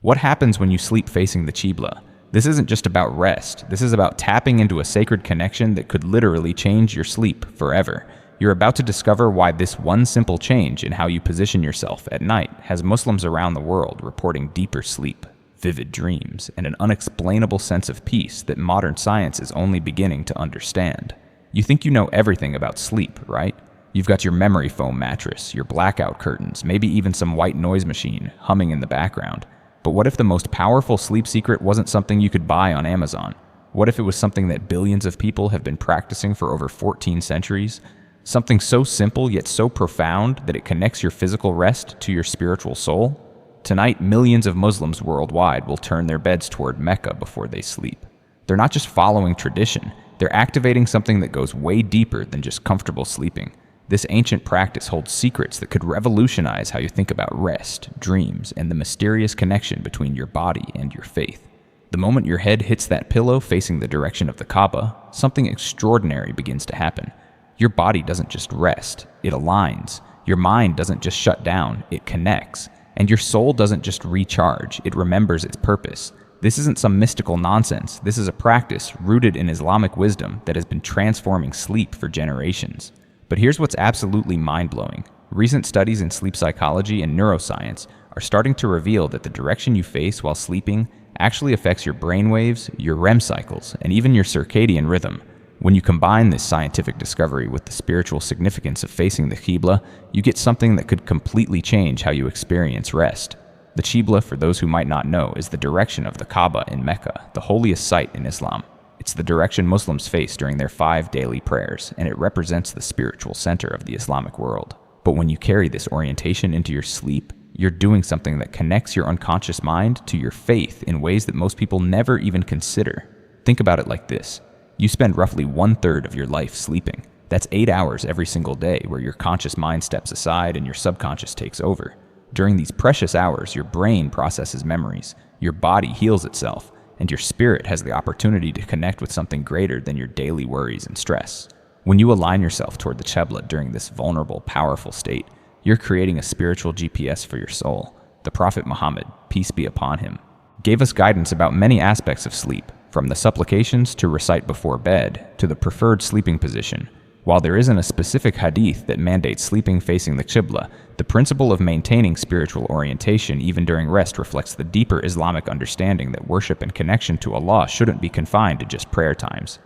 What happens when you sleep facing the Qibla? This isn't just about rest. This is about tapping into a sacred connection that could literally change your sleep forever. You're about to discover why this one simple change in how you position yourself at night has Muslims around the world reporting deeper sleep, vivid dreams, and an unexplainable sense of peace that modern science is only beginning to understand. You think you know everything about sleep, right? You've got your memory foam mattress, your blackout curtains, maybe even some white noise machine humming in the background. But what if the most powerful sleep secret wasn't something you could buy on Amazon? What if it was something that billions of people have been practicing for over 14 centuries? Something so simple yet so profound that it connects your physical rest to your spiritual soul? Tonight, millions of Muslims worldwide will turn their beds toward Mecca before they sleep. They're not just following tradition, they're activating something that goes way deeper than just comfortable sleeping. This ancient practice holds secrets that could revolutionize how you think about rest, dreams, and the mysterious connection between your body and your faith. The moment your head hits that pillow facing the direction of the Kaaba, something extraordinary begins to happen. Your body doesn't just rest, it aligns. Your mind doesn't just shut down, it connects. And your soul doesn't just recharge, it remembers its purpose. This isn't some mystical nonsense. This is a practice rooted in Islamic wisdom that has been transforming sleep for generations. But here's what's absolutely mind-blowing. Recent studies in sleep psychology and neuroscience are starting to reveal that the direction you face while sleeping actually affects your brainwaves, your REM cycles, and even your circadian rhythm. When you combine this scientific discovery with the spiritual significance of facing the Qibla, you get something that could completely change how you experience rest. The Qibla, for those who might not know, is the direction of the Kaaba in Mecca, the holiest site in Islam. It's the direction Muslims face during their 5 daily prayers, and it represents the spiritual center of the Islamic world. But when you carry this orientation into your sleep, you're doing something that connects your unconscious mind to your faith in ways that most people never even consider. Think about it like this. You spend roughly 1/3 of your life sleeping. That's 8 hours every single day where your conscious mind steps aside and your subconscious takes over. During these precious hours, your brain processes memories, your body heals itself, and your spirit has the opportunity to connect with something greater than your daily worries and stress. When you align yourself toward the Qibla during this vulnerable, powerful state, you're creating a spiritual GPS for your soul. The Prophet Muhammad, peace be upon him, gave us guidance about many aspects of sleep, from the supplications to recite before bed to the preferred sleeping position. While there isn't a specific hadith that mandates sleeping facing the Qibla, the principle of maintaining spiritual orientation even during rest reflects the deeper Islamic understanding that worship and connection to Allah shouldn't be confined to just prayer times.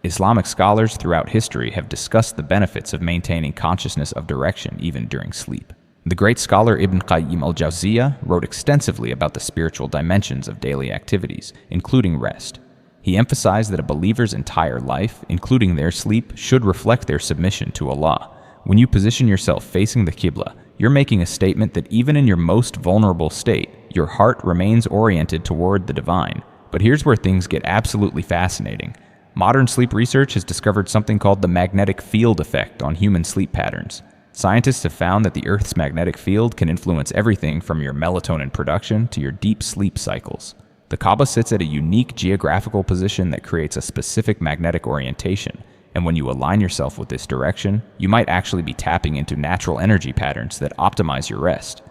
Islamic scholars throughout history have discussed the benefits of maintaining consciousness of direction even during sleep. The great scholar Ibn Qayyim al-Jawziyah wrote extensively about the spiritual dimensions of daily activities, including rest. He emphasized that a believer's entire life, including their sleep, should reflect their submission to Allah. When you position yourself facing the Qibla, you're making a statement that even in your most vulnerable state, your heart remains oriented toward the divine. But here's where things get absolutely fascinating. Modern sleep research has discovered something called the magnetic field effect on human sleep patterns. Scientists have found that the Earth's magnetic field can influence everything from your melatonin production to your deep sleep cycles. The Kaaba sits at a unique geographical position that creates a specific magnetic orientation, and when you align yourself with this direction, you might actually be tapping into natural energy patterns that optimize your rest.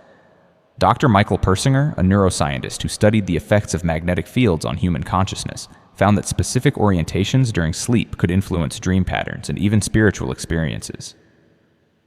Dr. Michael Persinger, a neuroscientist who studied the effects of magnetic fields on human consciousness, found that specific orientations during sleep could influence dream patterns and even spiritual experiences.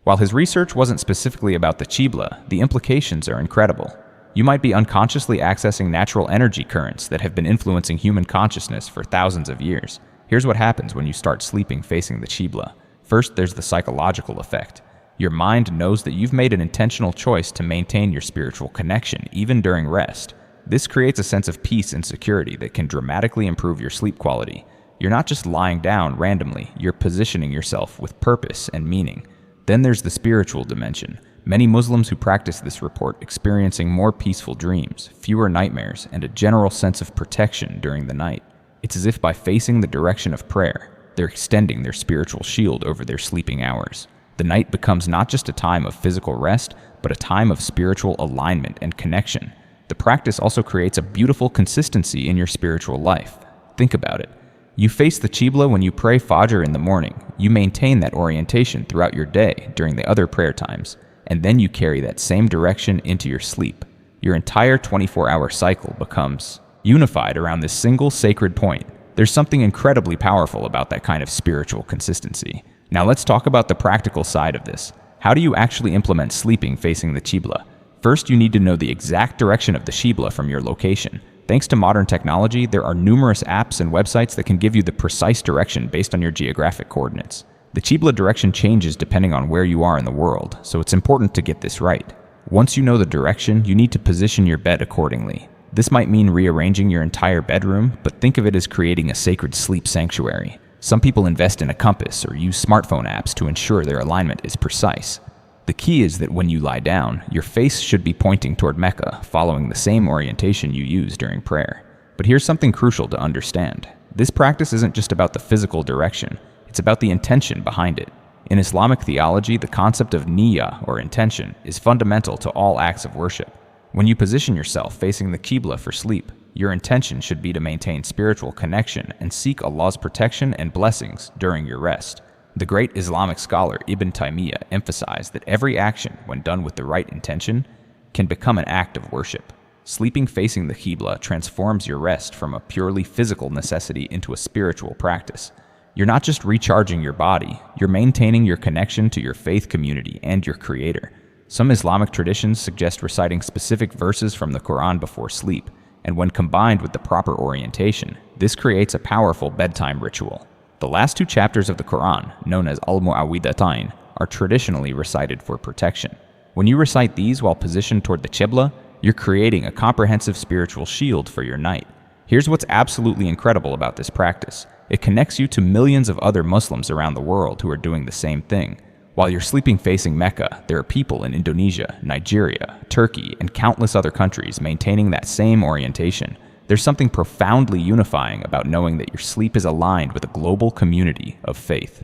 While his research wasn't specifically about the Qibla, the implications are incredible. You might be unconsciously accessing natural energy currents that have been influencing human consciousness for thousands of years. Here's what happens when you start sleeping facing the Qibla. First, there's the psychological effect. Your mind knows that you've made an intentional choice to maintain your spiritual connection, even during rest. This creates a sense of peace and security that can dramatically improve your sleep quality. You're not just lying down randomly, you're positioning yourself with purpose and meaning. Then there's the spiritual dimension. Many Muslims who practice this report experiencing more peaceful dreams, fewer nightmares, and a general sense of protection during the night. It's as if by facing the direction of prayer, they're extending their spiritual shield over their sleeping hours. The night becomes not just a time of physical rest, but a time of spiritual alignment and connection. The practice also creates a beautiful consistency in your spiritual life. Think about it. You face the Qibla when you pray Fajr in the morning. You maintain that orientation throughout your day during the other prayer times, and then you carry that same direction into your sleep. Your entire 24-hour cycle becomes unified around this single sacred point. There's something incredibly powerful about that kind of spiritual consistency. Now let's talk about the practical side of this. How do you actually implement sleeping facing the Qibla? First, you need to know the exact direction of the Qibla from your location. Thanks to modern technology, there are numerous apps and websites that can give you the precise direction based on your geographic coordinates. The Qibla direction changes depending on where you are in the world, so it's important to get this right. Once you know the direction, you need to position your bed accordingly. This might mean rearranging your entire bedroom, but think of it as creating a sacred sleep sanctuary. Some people invest in a compass or use smartphone apps to ensure their alignment is precise. The key is that when you lie down, your face should be pointing toward Mecca, following the same orientation you use during prayer. But here's something crucial to understand. This practice isn't just about the physical direction, it's about the intention behind it. In Islamic theology, the concept of niyyah, or intention, is fundamental to all acts of worship. When you position yourself facing the Qibla for sleep, your intention should be to maintain spiritual connection and seek Allah's protection and blessings during your rest. The great Islamic scholar Ibn Taymiyyah emphasized that every action, when done with the right intention, can become an act of worship. Sleeping facing the Qibla transforms your rest from a purely physical necessity into a spiritual practice. You're not just recharging your body, you're maintaining your connection to your faith community and your Creator. Some Islamic traditions suggest reciting specific verses from the Quran before sleep, and when combined with the proper orientation, this creates a powerful bedtime ritual. The last two chapters of the Quran, known as Al-Mu'awwidhatayn, are traditionally recited for protection. When you recite these while positioned toward the Qibla, you're creating a comprehensive spiritual shield for your night. Here's what's absolutely incredible about this practice. It connects you to millions of other Muslims around the world who are doing the same thing. While you're sleeping facing Mecca, there are people in Indonesia, Nigeria, Turkey, and countless other countries maintaining that same orientation. There's something profoundly unifying about knowing that your sleep is aligned with a global community of faith.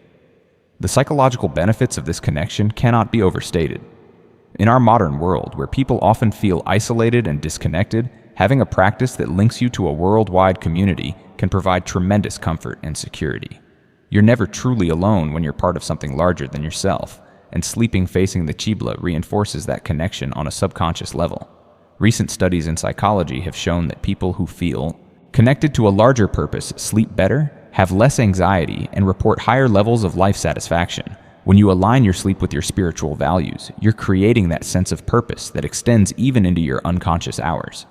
The psychological benefits of this connection cannot be overstated. In our modern world, where people often feel isolated and disconnected, having a practice that links you to a worldwide community can provide tremendous comfort and security. You're never truly alone when you're part of something larger than yourself, and sleeping facing the Qibla reinforces that connection on a subconscious level. Recent studies in psychology have shown that people who feel connected to a larger purpose sleep better, have less anxiety, and report higher levels of life satisfaction. When you align your sleep with your spiritual values, you're creating that sense of purpose that extends even into your unconscious hours.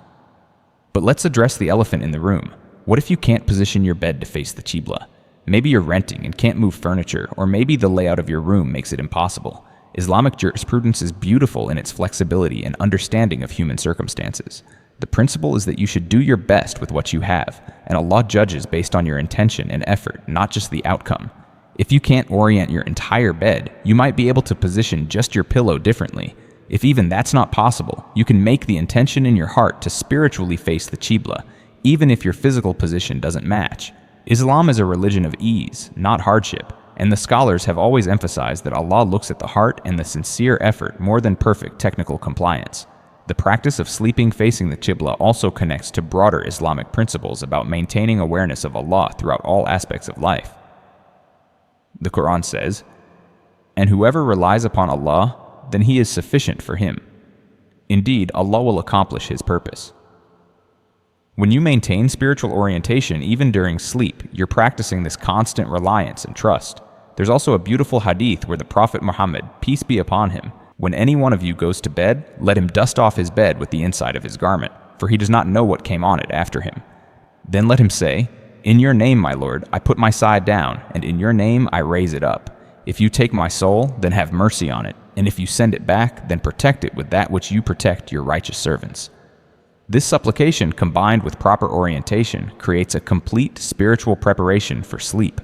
But let's address the elephant in the room. What if you can't position your bed to face the Qibla? Maybe you're renting and can't move furniture, or maybe the layout of your room makes it impossible. Islamic jurisprudence is beautiful in its flexibility and understanding of human circumstances. The principle is that you should do your best with what you have, and Allah judges based on your intention and effort, not just the outcome. If you can't orient your entire bed, you might be able to position just your pillow differently. If even that's not possible, you can make the intention in your heart to spiritually face the Qibla, even if your physical position doesn't match. Islam is a religion of ease, not hardship, and the scholars have always emphasized that Allah looks at the heart and the sincere effort more than perfect technical compliance. The practice of sleeping facing the Qibla also connects to broader Islamic principles about maintaining awareness of Allah throughout all aspects of life. The Quran says, "And whoever relies upon Allah, then He is sufficient for him. Indeed, Allah will accomplish His purpose." When you maintain spiritual orientation even during sleep, you're practicing this constant reliance and trust. There's also a beautiful hadith where the Prophet Muhammad, peace be upon him, "When any one of you goes to bed, let him dust off his bed with the inside of his garment, for he does not know what came on it after him. Then let him say, 'In your name, my Lord, I put my side down, and in your name I raise it up. If you take my soul, then have mercy on it, and if you send it back, then protect it with that which you protect your righteous servants.'" This supplication, combined with proper orientation, creates a complete spiritual preparation for sleep.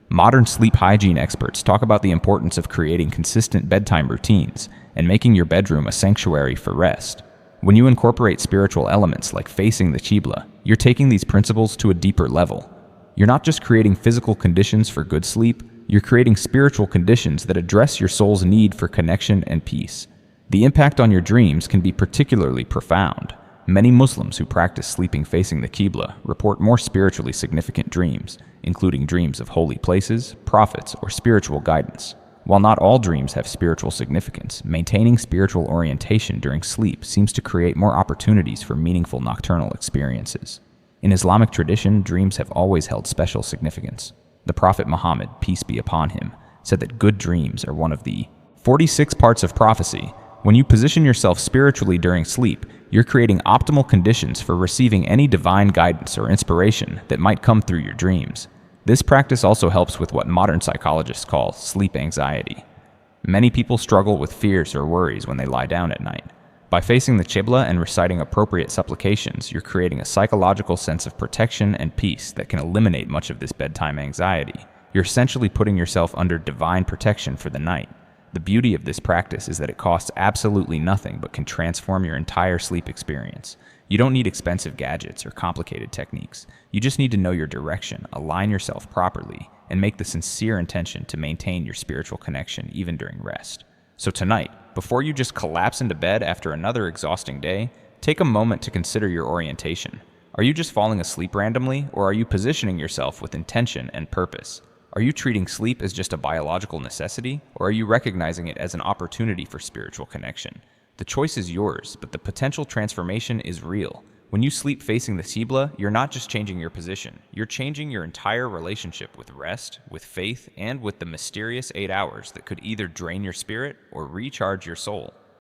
Modern sleep hygiene experts talk about the importance of creating consistent bedtime routines and making your bedroom a sanctuary for rest. When you incorporate spiritual elements like facing the Qibla, you're taking these principles to a deeper level. You're not just creating physical conditions for good sleep, you're creating spiritual conditions that address your soul's need for connection and peace. The impact on your dreams can be particularly profound. Many Muslims who practice sleeping facing the Qibla report more spiritually significant dreams, including dreams of holy places, prophets, or spiritual guidance. While not all dreams have spiritual significance, maintaining spiritual orientation during sleep seems to create more opportunities for meaningful nocturnal experiences. In Islamic tradition, dreams have always held special significance. The Prophet Muhammad, peace be upon him, said that good dreams are one of the 46 parts of prophecy. When you position yourself spiritually during sleep, you're creating optimal conditions for receiving any divine guidance or inspiration that might come through your dreams. This practice also helps with what modern psychologists call sleep anxiety. Many people struggle with fears or worries when they lie down at night. By facing the Qibla and reciting appropriate supplications, you're creating a psychological sense of protection and peace that can eliminate much of this bedtime anxiety. You're essentially putting yourself under divine protection for the night. The beauty of this practice is that it costs absolutely nothing but can transform your entire sleep experience. You don't need expensive gadgets or complicated techniques. You just need to know your direction, align yourself properly, and make the sincere intention to maintain your spiritual connection even during rest. So tonight, before you just collapse into bed after another exhausting day, take a moment to consider your orientation. Are you just falling asleep randomly, or are you positioning yourself with intention and purpose? Are you treating sleep as just a biological necessity, or are you recognizing it as an opportunity for spiritual connection? The choice is yours, but the potential transformation is real. When you sleep facing the Qibla, you're not just changing your position, you're changing your entire relationship with rest, with faith, and with the mysterious 8 hours that could either drain your spirit or recharge your soul.